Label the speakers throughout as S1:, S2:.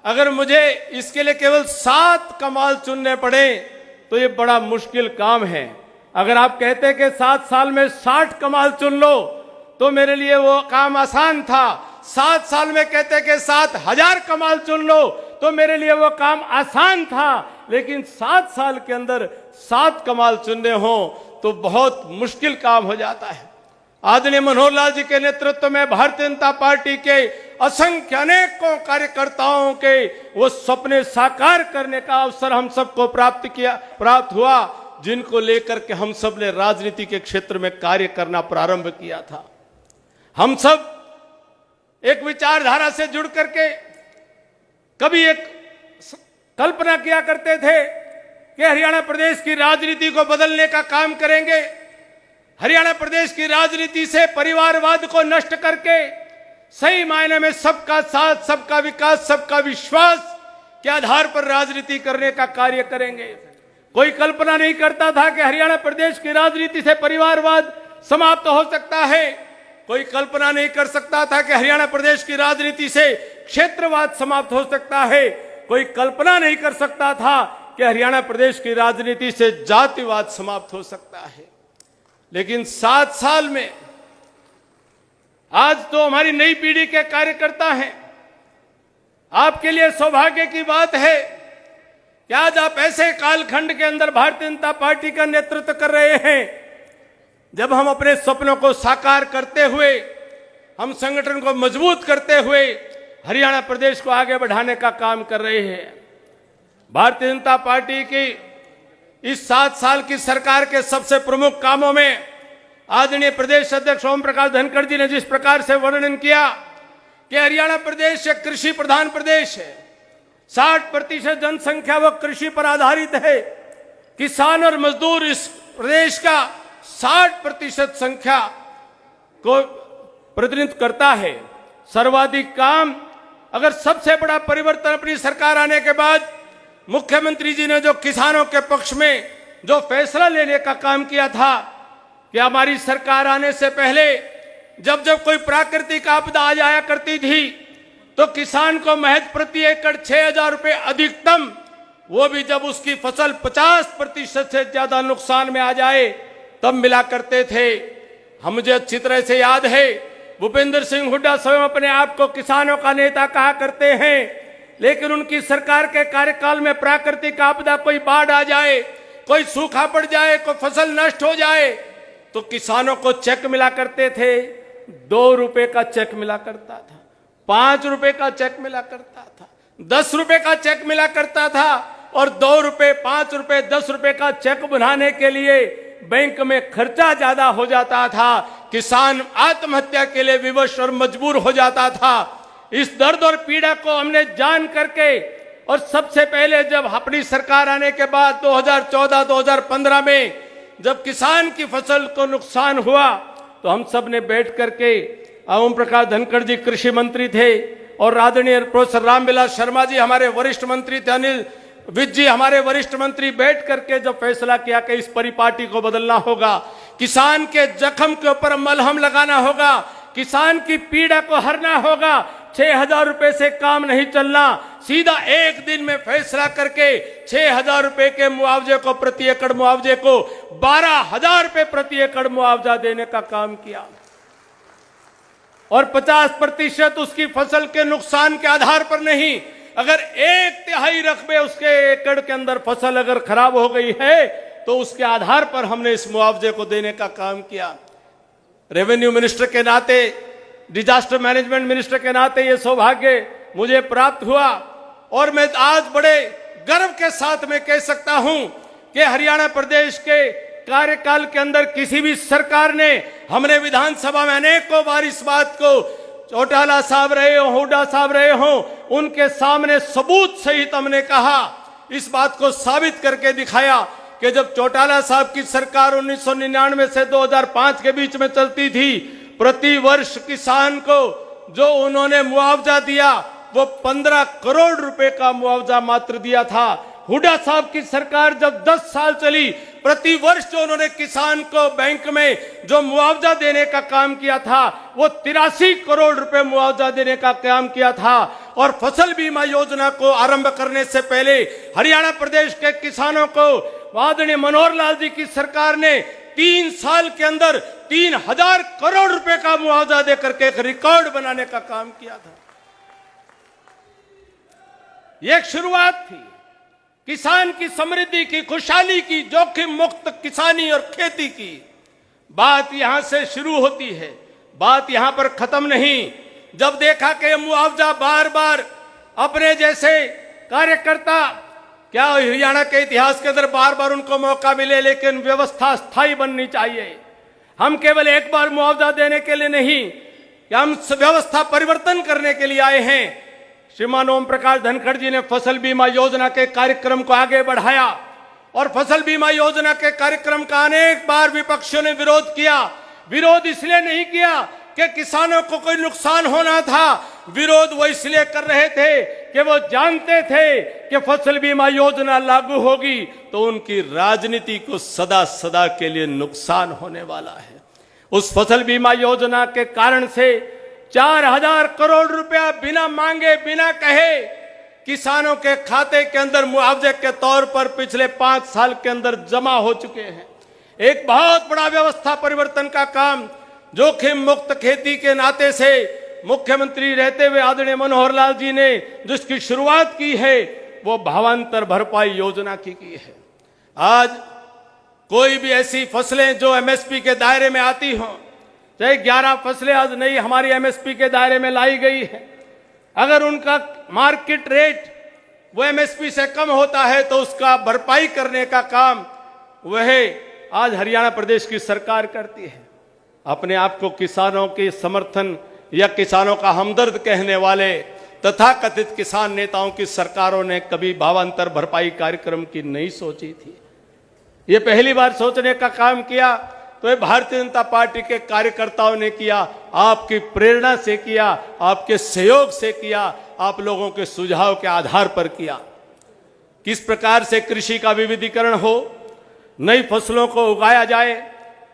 S1: अगर मुझे इसके लिए केवल 7 कमाल चुनने पड़े तो ये बड़ा मुश्किल काम है। अगर आप कहते हैं कि 7 साल में 60 कमाल चुन लो तो मेरे लिए वो काम आसान था। 7 साल में कहते कि 7000 कमाल चुन लो तो मेरे लिए वो काम आसान था। लेकिन 7 साल के अंदर 7 कमाल चुनने हो तो बहुत मुश्किल काम हो जाता है। आदरणीय मनोहर लाल जी के नेतृत्व में भारतीय जनता पार्टी के असंख्य अनेकों कार्यकर्ताओं के वो सपने साकार करने का अवसर हम सबको प्राप्त हुआ, जिनको लेकर के हम सब ने राजनीति के क्षेत्र में कार्य करना प्रारंभ किया था। हम सब एक विचारधारा से जुड़ करके कभी एक कल्पना किया करते थे कि हरियाणा प्रदेश की राजनीति को बदलने का काम करेंगे, हरियाणा प्रदेश की राजनीति से परिवारवाद को नष्ट करके सही मायने में सबका साथ, सबका विकास, सबका विश्वास के आधार पर राजनीति करने का कार्य करेंगे। कोई कल्पना नहीं करता था कि हरियाणा प्रदेश की राजनीति से परिवारवाद समाप्त हो सकता है। कोई कल्पना नहीं कर सकता था कि हरियाणा प्रदेश की राजनीति से क्षेत्रवाद समाप्त हो सकता है। कोई कल्पना नहीं कर सकता था कि हरियाणा प्रदेश की राजनीति से जातिवाद समाप्त हो सकता है। लेकिन 7 साल में आज तो हमारी नई पीढ़ी के कार्यकर्ता हैं। आपके लिए सौभाग्य की बात है कि आज आप ऐसे कालखंड के अंदर भारतीय जनता पार्टी का नेतृत्व कर रहे हैं जब हम अपने सपनों को साकार करते हुए, हम संगठन को मजबूत करते हुए हरियाणा प्रदेश को आगे बढ़ाने का काम कर रहे हैं। भारतीय जनता पार्टी की इस 7 साल की सरकार के सबसे प्रमुख कामों में आदरणीय प्रदेश अध्यक्ष ओम प्रकाश धनखड़ जी ने जिस प्रकार से वर्णन किया कि हरियाणा प्रदेश एक कृषि प्रधान प्रदेश है, 60% जनसंख्या वो कृषि पर आधारित है। किसान और मजदूर इस प्रदेश का 60% संख्या को प्रतिनिधित्व करता है। सर्वाधिक काम, अगर सबसे बड़ा परिवर्तन अपनी सरकार आने के बाद मुख्यमंत्री जी ने जो किसानों के पक्ष में जो फैसला लेने का काम किया था कि हमारी सरकार आने से पहले जब जब कोई प्राकृतिक आपदा आ जाया करती थी तो किसान को महज प्रति एकड़ 6000 रुपए अधिकतम, वो भी जब उसकी फसल 50% से ज्यादा नुकसान में आ जाए तब मिला करते थे। हम मुझे अच्छी तरह से याद है, भूपेंद्र सिंह हुड्डा स्वयं अपने आप को किसानों का नेता कहा करते हैं, लेकिन उनकी सरकार के कार्यकाल में प्राकृतिक आपदा, कोई बाढ़ आ जाए, कोई सूखा पड़ जाए, कोई फसल नष्ट हो जाए तो किसानों को चेक मिला करते थे। 2 रुपए का चेक मिला करता था, 5 रुपए का चेक मिला करता था, 10 रुपए का चेक मिला करता था। और 2 रुपए, 5 रुपए, 10 रुपए का चेक बनाने के लिए बैंक में खर्चा ज्यादा हो जाता था। किसान आत्महत्या के लिए विवश और मजबूर हो जाता था। इस दर्द और पीड़ा को हमने जान करके, और सबसे पहले जब अपनी सरकार आने के बाद 2014-2015 में जब किसान की फसल को नुकसान हुआ तो हम सब ने बैठ करके, ओम प्रकाश धनखड़ जी कृषि मंत्री थे और आदरणीय प्रोफेसर रामविलास शर्मा जी हमारे वरिष्ठ मंत्री थे, अनिल विज जी हमारे वरिष्ठ मंत्री, बैठ करके जब फैसला किया कि इस परिपाटी को बदलना होगा, किसान के जख्म के ऊपर मलहम लगाना होगा, किसान की पीड़ा को हरना होगा। 6000 रुपए से काम नहीं चलना, सीधा एक दिन में फैसला करके 6000 रुपए के मुआवजे को, प्रति एकड़ मुआवजे को 12000 रुपए प्रति एकड़ मुआवजा देने का काम किया और 50% उसकी फसल के नुकसान के आधार पर नहीं, अगर 1/3 रकबे उसके एकड़ के अंदर फसल अगर खराब हो गई है तो उसके आधार पर हमने इस मुआवजे को देने का काम किया। रेवेन्यू मिनिस्टर के नाते, डिजास्टर मैनेजमेंट मिनिस्टर के नाते ये सौभाग्य मुझे प्राप्त हुआ और मैं आज बड़े गर्व के साथ में कह सकता हूं कि हरियाणा प्रदेश के कार्यकाल के अंदर किसी भी सरकार ने, हमने विधानसभा में अनेकों बार इस बात को, चौटाला साहब रहे हो, हुड्डा साहब रहे हो, उनके सामने सबूत सहित हमने कहा, इस बात को साबित करके दिखाया कि जब चौटाला साहब की सरकार 1999 से 2005 के बीच में चलती थी, प्रति वर्ष किसान को जो उन्होंने मुआवजा दिया वो 15 करोड़ रुपए का मुआवजा मात्र दिया था। हुड्डा साहब की सरकार जब 10 साल चली, प्रति वर्ष जो उन्होंने किसान को बैंक में जो मुआवजा देने का काम किया था वो 83 करोड़ रुपए मुआवजा देने का काम किया था। और फसल बीमा योजना को आरंभ करने से पहले हरियाणा प्रदेश के किसानों को आदरणीय मनोहर लाल जी की सरकार ने 3 साल के अंदर 3000 करोड़ रुपए का मुआवजा देकर के एक रिकॉर्ड बनाने का काम किया था। यह एक शुरुआत थी किसान की समृद्धि की, खुशहाली की, जोखिम मुक्त किसानी और खेती की। बात यहां से शुरू होती है, बात यहां पर खत्म नहीं। जब देखा कि मुआवजा बार बार अपने जैसे कार्यकर्ता, क्या हरियाणा के इतिहास के अंदर बार बार उनको मौका मिले, लेकिन व्यवस्था स्थायी बननी चाहिए। हम केवल एक बार मुआवजा देने के लिए नहीं, हम व्यवस्था परिवर्तन करने के लिए आए हैं। श्रीमान ओम प्रकाश धनखड़ जी ने फसल बीमा योजना के कार्यक्रम को आगे बढ़ाया और फसल बीमा योजना के कार्यक्रम का अनेक बार विपक्षियों ने विरोध किया। विरोध इसलिए नहीं किया कि किसानों को कोई नुकसान होना था, विरोध वो इसलिए कर रहे थे कि वो जानते थे कि फसल बीमा योजना लागू होगी तो उनकी राजनीति को सदा सदा के लिए नुकसान होने वाला है। उस फसल बीमा योजना के कारण से 4000 करोड़ रुपया बिना मांगे, बिना कहे किसानों के खाते के अंदर मुआवजे के तौर पर पिछले 5 साल के अंदर जमा हो चुके हैं। एक बहुत बड़ा व्यवस्था परिवर्तन का काम जोखिम मुक्त खेती के नाते से मुख्यमंत्री रहते हुए आदरणीय मनोहर लाल जी ने जिसकी शुरुआत की है, वो भावांतर भरपाई योजना की है। आज कोई भी ऐसी फसलें जो एमएसपी के दायरे में आती हों, चाहे 11 फसलें आज नई हमारी एमएसपी के दायरे में लाई गई है, अगर उनका मार्केट रेट वो एमएसपी से कम होता है तो उसका भरपाई करने का काम वह आज हरियाणा प्रदेश की सरकार करती है। अपने आप को किसानों के समर्थन या किसानों का हमदर्द कहने वाले तथाकथित किसान नेताओं की सरकारों ने कभी भावांतर भरपाई कार्यक्रम की नहीं सोची थी। ये पहली बार सोचने का काम किया तो ये भारतीय जनता पार्टी के कार्यकर्ताओं ने किया, आपकी प्रेरणा से किया, आपके सहयोग से किया, आप लोगों के सुझाव के आधार पर किया। किस प्रकार से कृषि का विविधीकरण हो, नई फसलों को उगाया जाए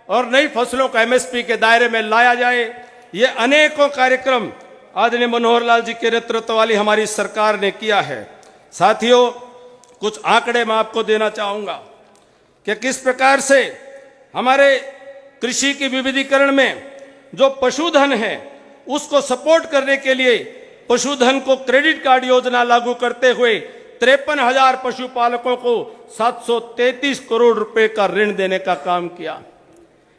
S1: और नई फसलों को एमएसपी के दायरे में लाया जाए, ये अनेकों कार्यक्रम आदरणीय मनोहर लाल जी के नेतृत्व वाली हमारी सरकार ने किया है। साथियों, कुछ आंकड़े मैं आपको देना चाहूंगा कि किस प्रकार से हमारे कृषि की विविधीकरण में जो पशुधन है उसको सपोर्ट करने के लिए पशुधन को क्रेडिट कार्ड योजना लागू करते हुए 53,000 पशुपालकों को 733 करोड़ रुपए का ऋण देने का काम किया।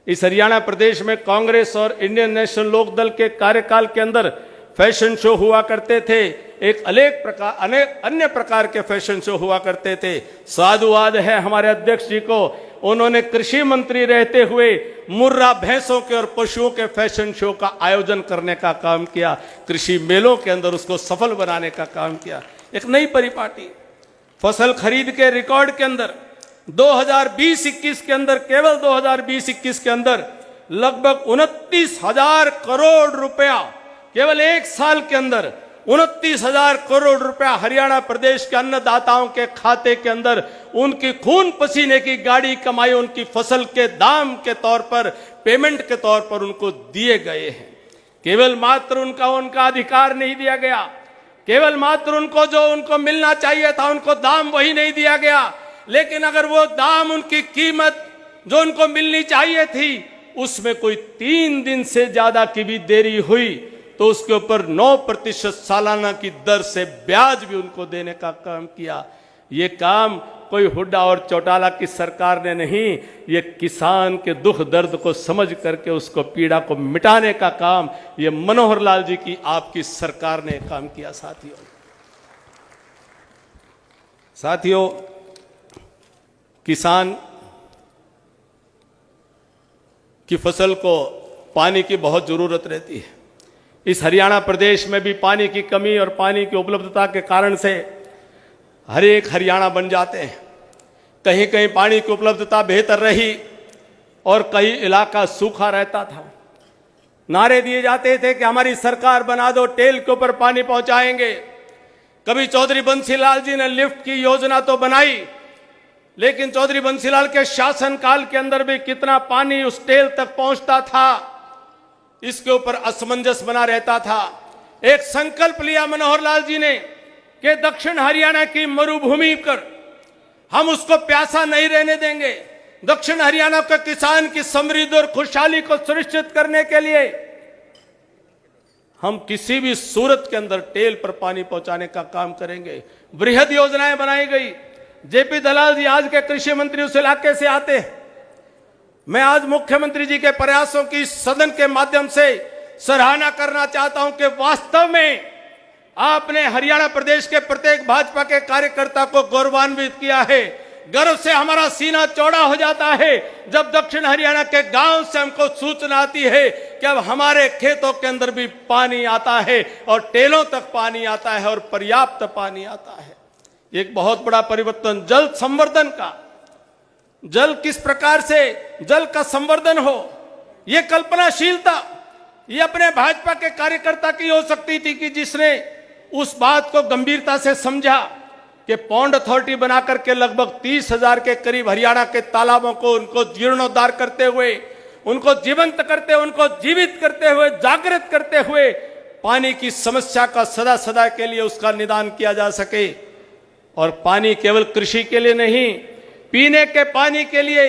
S1: इस हरियाणा प्रदेश में कांग्रेस और इंडियन नेशनल लोकदल के कार्यकाल के अंदर फैशन शो हुआ करते थे, एक अनेक अन्य प्रकार के फैशन शो हुआ करते थे। साधुवाद है हमारे अध्यक्ष जी को, उन्होंने कृषि मंत्री रहते हुए मुर्रा भैंसों के और पशुओं के फैशन शो का आयोजन करने का काम किया, कृषि मेलों के अंदर उसको सफल बनाने का काम किया। एक नई परिपाटी फसल खरीद के रिकॉर्ड के अंदर 2020-21 के अंदर, केवल 2020-21 के अंदर लगभग 29,000 करोड़ रुपया, केवल एक साल के अंदर 29,000 करोड़ रुपया हरियाणा प्रदेश के अन्नदाताओं के खाते के अंदर उनकी खून पसीने की गाड़ी कमाई, उनकी फसल के दाम के तौर पर, पेमेंट के तौर पर उनको दिए गए हैं। केवल मात्र उनका अधिकार नहीं दिया गया, केवल मात्र उनको जो उनको मिलना चाहिए था उनको दाम वही नहीं दिया गया, लेकिन अगर वो दाम, उनकी कीमत जो उनको मिलनी चाहिए थी उसमें कोई 3 दिन से ज्यादा की भी देरी हुई तो उसके ऊपर 9% सालाना की दर से ब्याज भी उनको देने का काम किया। ये काम कोई हुड्डा और चौटाला की सरकार ने नहीं, ये किसान के दुख दर्द को समझ करके उसको पीड़ा को मिटाने का काम ये मनोहर लाल जी की आपकी सरकार ने काम किया। साथियों, किसान की फसल को पानी की बहुत जरूरत रहती है। इस हरियाणा प्रदेश में भी पानी की कमी और पानी की उपलब्धता के कारण से हर एक हरियाणा बन जाते हैं। कहीं कहीं पानी की उपलब्धता बेहतर रही और कई इलाका सूखा रहता था। नारे दिए जाते थे कि हमारी सरकार बना दो, टेल के ऊपर पानी पहुंचाएंगे। कभी चौधरी बंसीलाल जी ने लिफ्ट की योजना तो बनाई, लेकिन चौधरी बंसीलाल के शासनकाल के अंदर भी कितना पानी उस टेल तक पहुंचता था, इसके ऊपर असमंजस बना रहता था। एक संकल्प लिया मनोहर लाल जी ने कि दक्षिण हरियाणा की मरुभूमि पर हम उसको प्यासा नहीं रहने देंगे। दक्षिण हरियाणा के किसान की समृद्धि और खुशहाली को सुनिश्चित करने के लिए हम किसी भी सूरत के अंदर टेल पर पानी पहुंचाने का काम करेंगे। बृहद योजनाएं बनाई गई। जेपी दलाल जी आज के कृषि मंत्री उस इलाके से आते हैं। मैं आज मुख्यमंत्री जी के प्रयासों की सदन के माध्यम से सराहना करना चाहता हूं कि वास्तव में आपने हरियाणा प्रदेश के प्रत्येक भाजपा के कार्यकर्ता को गौरवान्वित किया है। गर्व से हमारा सीना चौड़ा हो जाता है जब दक्षिण हरियाणा के गांव से हमको सूचना आती है कि अब हमारे खेतों के अंदर भी पानी आता है और टेलों तक पानी आता है और पर्याप्त पानी आता है। एक बहुत बड़ा परिवर्तन जल संवर्धन का, जल किस प्रकार से जल का संवर्धन हो, यह कल्पनाशीलता ये अपने भाजपा के कार्यकर्ता की हो सकती थी कि जिसने उस बात को गंभीरता से समझा कि पौंड अथॉरिटी बनाकर के लगभग 30,000 के करीब हरियाणा के तालाबों को उनको जीर्णोद्धार करते हुए, उनको जीवंत करते हुए, उनको जीवित करते हुए, जागृत करते हुए पानी की समस्या का सदा सदा के लिए उसका निदान किया जा सके। और पानी केवल कृषि के लिए नहीं, पीने के पानी के लिए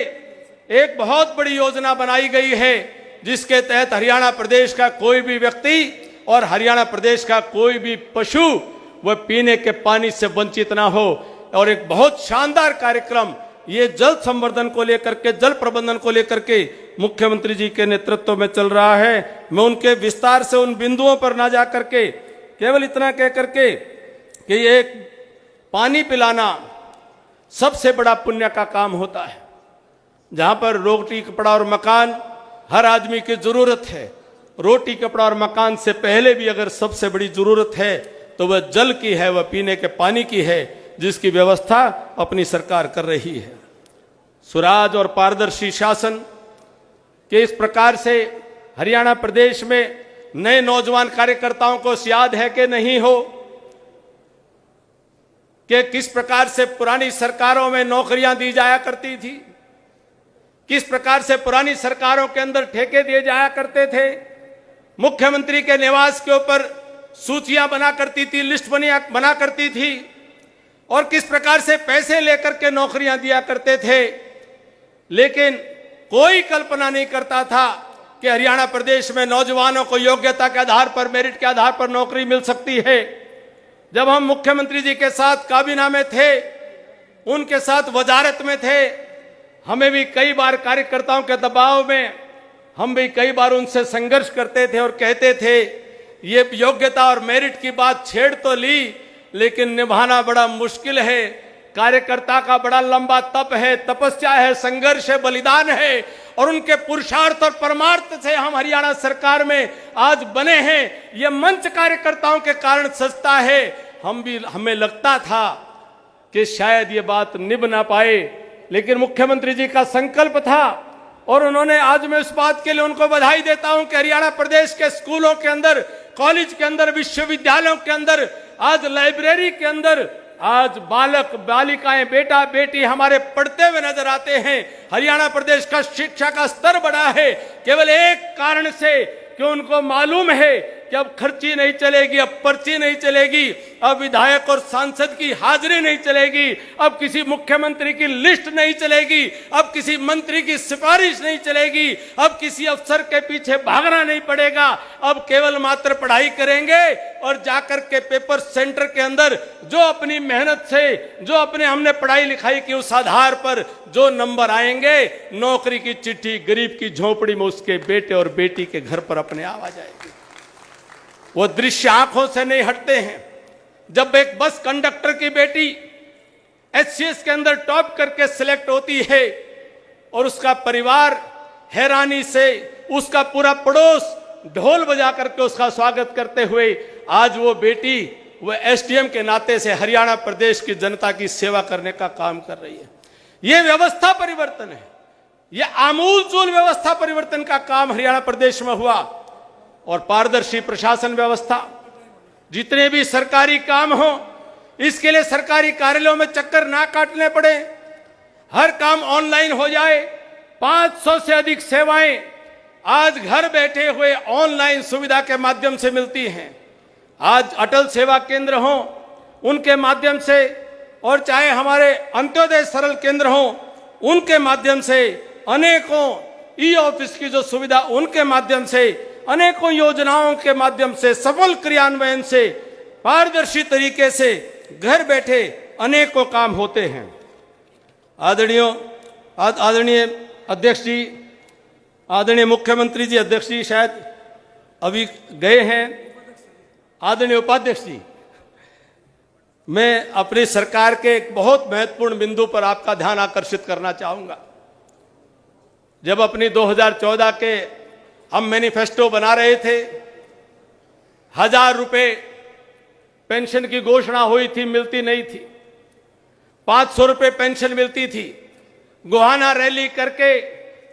S1: एक बहुत बड़ी योजना बनाई गई है जिसके तहत हरियाणा प्रदेश का कोई भी व्यक्ति और हरियाणा प्रदेश का कोई भी पशु वह पीने के पानी से वंचित ना हो। और एक बहुत शानदार कार्यक्रम ये जल संवर्धन को लेकर के, जल प्रबंधन को लेकर के मुख्यमंत्री जी के नेतृत्व में चल रहा है। मैं उनके विस्तार से उन बिंदुओं पर ना जा करके केवल इतना कह करके कि एक पानी पिलाना सबसे बड़ा पुण्य का काम होता है। जहां पर रोटी कपड़ा और मकान हर आदमी की जरूरत है, रोटी कपड़ा और मकान से पहले भी अगर सबसे बड़ी जरूरत है तो वह जल की है, वह पीने के पानी की है, जिसकी व्यवस्था अपनी सरकार कर रही है। सुराज और पारदर्शी शासन के इस प्रकार से हरियाणा प्रदेश में नए नौजवान कार्यकर्ताओं को याद है कि नहीं हो कि किस प्रकार से पुरानी सरकारों में नौकरियां दी जाया करती थी, किस प्रकार से पुरानी सरकारों के अंदर ठेके दिए जाया करते थे। मुख्यमंत्री के निवास के ऊपर सूचियां बना करती थी, लिस्ट बना करती थी और किस प्रकार से पैसे लेकर के नौकरियां दिया करते थे। लेकिन कोई कल्पना नहीं करता था कि हरियाणा प्रदेश में नौजवानों को योग्यता के आधार पर, मेरिट के आधार पर नौकरी मिल सकती है। जब हम मुख्यमंत्री जी के साथ काबीना में थे, उनके साथ वजारत में थे, हमें भी कई बार कार्यकर्ताओं के दबाव में हम भी कई बार उनसे संघर्ष करते थे और कहते थे ये योग्यता और मेरिट की बात छेड़ तो ली लेकिन निभाना बड़ा मुश्किल है। कार्यकर्ता का बड़ा लंबा तप है, तपस्या है, संघर्ष है, बलिदान है और उनके पुरुषार्थ और परमार्थ से हम हरियाणा सरकार में आज बने हैं। ये मंच कार्यकर्ताओं के कारण सजता है। हमें लगता था कि शायद ये बात निभ ना पाए, लेकिन मुख्यमंत्री जी का संकल्प था और उन्होंने, आज मैं इस बात के लिए उनको बधाई देता हूं कि हरियाणा प्रदेश के स्कूलों के अंदर, कॉलेज के अंदर, विश्वविद्यालयों के अंदर, आज लाइब्रेरी के अंदर आज बालक बालिकाएं, बेटा बेटी हमारे पढ़ते हुए नजर आते हैं। हरियाणा प्रदेश का शिक्षा का स्तर बढ़ा है केवल एक कारण से कि उनको मालूम है कि अब खर्ची नहीं चलेगी, अब पर्ची नहीं चलेगी, अब विधायक और सांसद की हाजिरी नहीं चलेगी, अब किसी मुख्यमंत्री की लिस्ट नहीं चलेगी, अब किसी मंत्री की सिफारिश नहीं चलेगी, अब किसी अफसर के पीछे भागना नहीं पड़ेगा। अब केवल मात्र पढ़ाई करेंगे और जाकर के पेपर सेंटर के अंदर जो अपनी मेहनत से, जो अपने हमने पढ़ाई लिखाई की उस आधार पर जो नंबर आएंगे, नौकरी की चिट्ठी गरीब की झोपड़ी में उसके बेटे और बेटी के घर पर अपने आप आ जाएगी। वो दृश्य आंखों से नहीं हटते हैं। जब एक बस कंडक्टर की बेटी एचसीएस के अंदर टॉप करके सिलेक्ट होती है और उसका परिवार हैरानी से, उसका पूरा पड़ोस ढोल बजा करके उसका स्वागत करते हुए, आज वो बेटी वह एसडीएम के नाते से हरियाणा प्रदेश की जनता की सेवा करने का काम कर रही है। यह व्यवस्था परिवर्तन है, यह आमूलचूल व्यवस्था परिवर्तन का काम हरियाणा प्रदेश में हुआ। और पारदर्शी प्रशासन व्यवस्था, जितने भी सरकारी काम हो इसके लिए सरकारी कार्यालयों में चक्कर ना काटने पड़े, हर काम ऑनलाइन हो जाए। 500 से अधिक सेवाएं आज घर बैठे हुए ऑनलाइन सुविधा के माध्यम से मिलती हैं। आज अटल सेवा केंद्र हो, उनके माध्यम से, और चाहे हमारे अंत्योदय सरल केंद्र हो, उनके माध्यम से, अनेकों ई ऑफिस की जो सुविधा, उनके माध्यम से, अनेकों योजनाओं के माध्यम से, सफल क्रियान्वयन से, पारदर्शी तरीके से घर बैठे अनेकों काम होते हैं। आदरणीय अध्यक्ष जी, आदरणीय मुख्यमंत्री जी, अध्यक्ष जी शायद अभी गए हैं, आदरणीय उपाध्यक्ष जी, मैं अपनी सरकार के एक बहुत महत्वपूर्ण बिंदु पर आपका ध्यान आकर्षित करना चाहूंगा। जब अपनी 2014 के हम मैनिफेस्टो बना रहे थे, 1000 रुपए पेंशन की घोषणा हुई थी, मिलती नहीं थी। 500 रुपए पेंशन मिलती थी। गोहाना रैली करके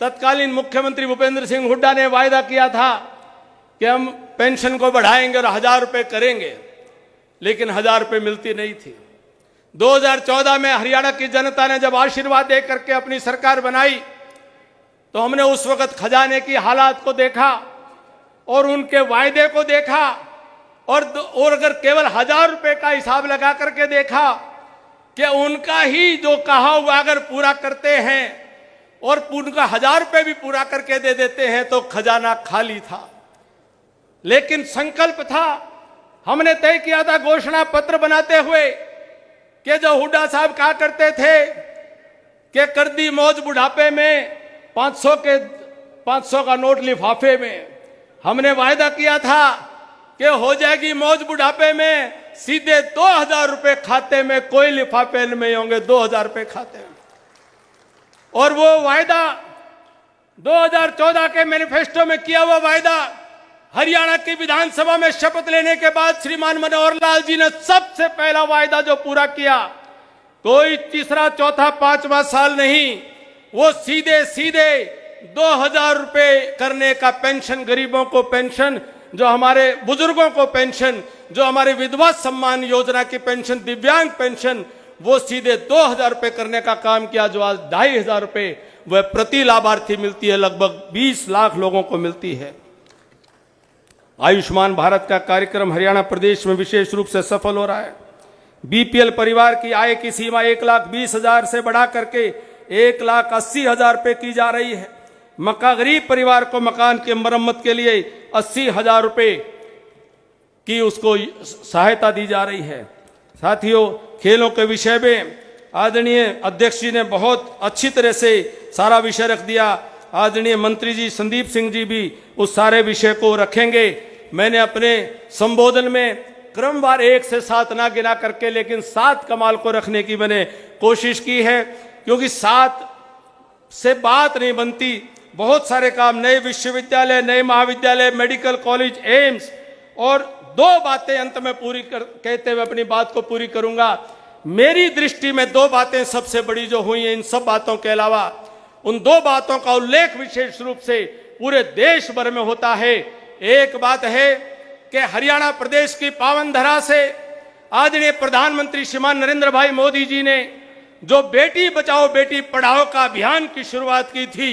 S1: तत्कालीन मुख्यमंत्री भूपेंद्र सिंह हुड्डा ने वायदा किया था कि हम पेंशन को बढ़ाएंगे और 1000 रुपए करेंगे, लेकिन 1000 रुपए मिलती नहीं थी। 2014 में हरियाणा की जनता ने जब आशीर्वाद दे करके अपनी सरकार बनाई, तो हमने उस वक्त खजाने की हालात को देखा और उनके वायदे को देखा, और अगर केवल 1000 रुपए का हिसाब लगा करके देखा कि उनका ही जो कहा हुआ अगर पूरा करते हैं और उनका 1000 रुपए भी पूरा करके दे देते हैं तो खजाना खाली था। लेकिन संकल्प था, हमने तय किया था घोषणा पत्र बनाते हुए कि जो हुड्डा साहब कहा करते थे कि कर दी मौज बुढ़ापे में, 500 का नोट लिफाफे में, हमने वायदा किया था कि हो जाएगी मौज बुढ़ापे में, सीधे 2000 रुपए खाते में, कोई लिफाफे में होंगे, 2000 रुपए खाते में। और वो वायदा 2014 के मैनिफेस्टो में किया हुआ वायदा हरियाणा की विधानसभा में शपथ लेने के बाद श्रीमान मनोहर लाल जी ने सबसे पहला वायदा जो पूरा किया, कोई तीसरा चौथा पांचवा साल नहीं, वो सीधे सीधे 2000 रुपए करने का पेंशन, गरीबों को पेंशन, जो हमारे बुजुर्गों को पेंशन, जो हमारे विधवा सम्मान योजना की पेंशन, दिव्यांग पेंशन, वो सीधे 2000 रुपए करने का काम किया, जो आज 2500 रुपए वह प्रति लाभार्थी मिलती है, लगभग 20 लाख लोगों को मिलती है। आयुष्मान भारत का कार्यक्रम हरियाणा प्रदेश में विशेष रूप से सफल हो रहा है। बीपीएल परिवार की आय की सीमा 1,20,000 से बढ़ा करके 1,80,000 रुपए की जा रही है। गरीब परिवार को मकान की मरम्मत के लिए 80,000 रुपए की उसको सहायता दी जा रही है। साथियों, खेलों के विषय में आदरणीय अध्यक्ष जी ने बहुत अच्छी तरह से सारा विषय रख दिया। आदरणीय मंत्री जी संदीप सिंह जी भी उस सारे विषय को रखेंगे। मैंने अपने संबोधन में क्रमवार 1 से 7 ना गिना करके, लेकिन 7 कमाल को रखने की मैंने कोशिश की है, क्योंकि 7 से बात नहीं बनती। बहुत सारे काम, नए विश्वविद्यालय, नए महाविद्यालय, मेडिकल कॉलेज, एम्स, और 2 बातें अंत में कहते हुए अपनी बात को पूरी करूंगा। मेरी दृष्टि में 2 बातें सबसे बड़ी जो हुई हैं, इन सब बातों के अलावा उन 2 बातों का उल्लेख विशेष रूप से पूरे देश भर में होता है। एक बात है कि हरियाणा प्रदेश की पावन धरा से आदरणीय प्रधानमंत्री श्रीमान नरेंद्र भाई मोदी जी ने जो बेटी बचाओ बेटी पढ़ाओ का अभियान की शुरुआत की थी,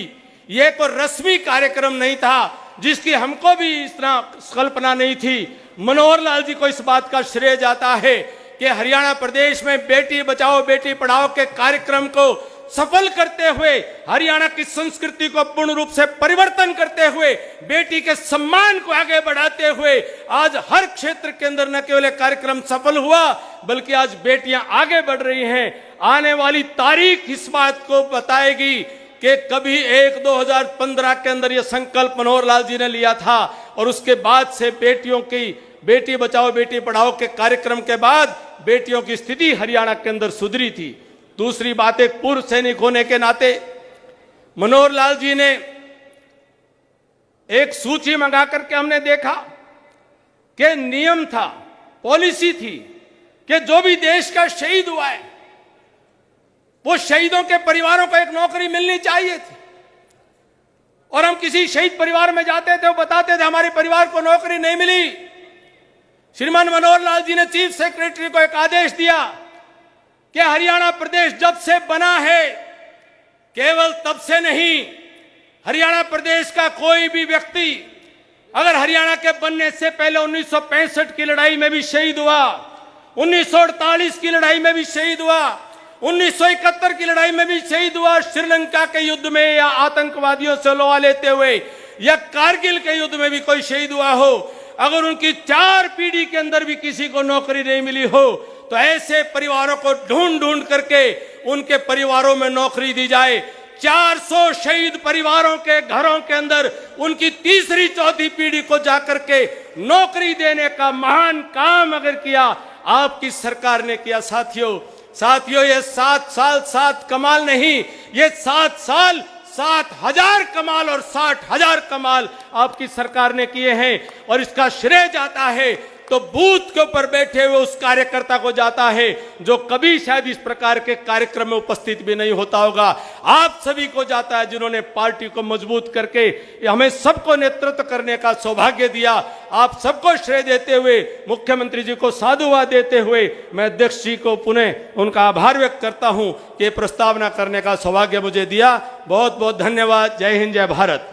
S1: ये कोई रस्मी कार्यक्रम नहीं था, जिसकी हमको भी इस तरह कल्पना नहीं थी। मनोहर लाल जी को इस बात का श्रेय जाता है कि हरियाणा प्रदेश में बेटी बचाओ बेटी पढ़ाओ के कार्यक्रम को सफल करते हुए, हरियाणा की संस्कृति को पूर्ण रूप से परिवर्तन करते हुए, बेटी के सम्मान को आगे बढ़ाते हुए आज हर क्षेत्र के अंदर न केवल कार्यक्रम सफल हुआ, बल्कि आज बेटियां आगे बढ़ रही हैं। आने वाली तारीख इस बात को बताएगी कि कभी 2015 के अंदर यह संकल्प मनोहर लाल जी ने लिया था, और उसके बाद से बेटियों की बेटी बचाओ बेटी पढ़ाओ के कार्यक्रम के बाद बेटियों की स्थिति हरियाणा के अंदर सुधरी थी। दूसरी बात, एक पूर्व सैनिक होने के नाते मनोहर लाल जी ने एक सूची मंगा करके हमने देखा कि नियम था, पॉलिसी थी कि जो भी देश का शहीद हुआ है, वो शहीदों के परिवारों को एक नौकरी मिलनी चाहिए थी। और हम किसी शहीद परिवार में जाते थे, वो बताते थे हमारे परिवार को नौकरी नहीं मिली। श्रीमान मनोहर लाल जी ने चीफ सेक्रेटरी को एक आदेश दिया कि हरियाणा प्रदेश जब से बना है, केवल तब से नहीं, हरियाणा प्रदेश का कोई भी व्यक्ति अगर हरियाणा के बनने से पहले 1965 की लड़ाई में भी शहीद हुआ, 1948 की लड़ाई में भी शहीद हुआ, 1971 की लड़ाई में भी शहीद हुआ, श्रीलंका के युद्ध में या आतंकवादियों से लोहा लेते हुए या कारगिल के युद्ध में भी कोई शहीद हुआ हो, अगर उनकी 4 पीढ़ी के अंदर भी किसी को नौकरी नहीं मिली हो, तो ऐसे परिवारों को ढूंढ ढूंढ करके उनके परिवारों में नौकरी दी जाए। 400 शहीद परिवारों के घरों के अंदर उनकी तीसरी चौथी पीढ़ी को जाकर के नौकरी देने का महान काम अगर किया आपकी सरकार ने किया। साथियों ये 7 साल 7 कमाल नहीं, ये 7 साल 7,000 कमाल और 60,000 कमाल आपकी सरकार ने किए हैं। और इसका श्रेय जाता है तो बूथ के ऊपर बैठे हुए उस कार्यकर्ता को जाता है जो कभी शायद इस प्रकार के कार्यक्रम में उपस्थित भी नहीं होता होगा। आप सभी को जाता है जिन्होंने पार्टी को मजबूत करके हमें सबको नेतृत्व करने का सौभाग्य दिया। आप सबको श्रेय देते हुए, मुख्यमंत्री जी को साधुवाद देते हुए मैं अध्यक्ष जी को पुनः उनका आभार व्यक्त करता हूं कि प्रस्तावना करने का सौभाग्य मुझे दिया। बहुत बहुत धन्यवाद। जय हिंद, जय भारत।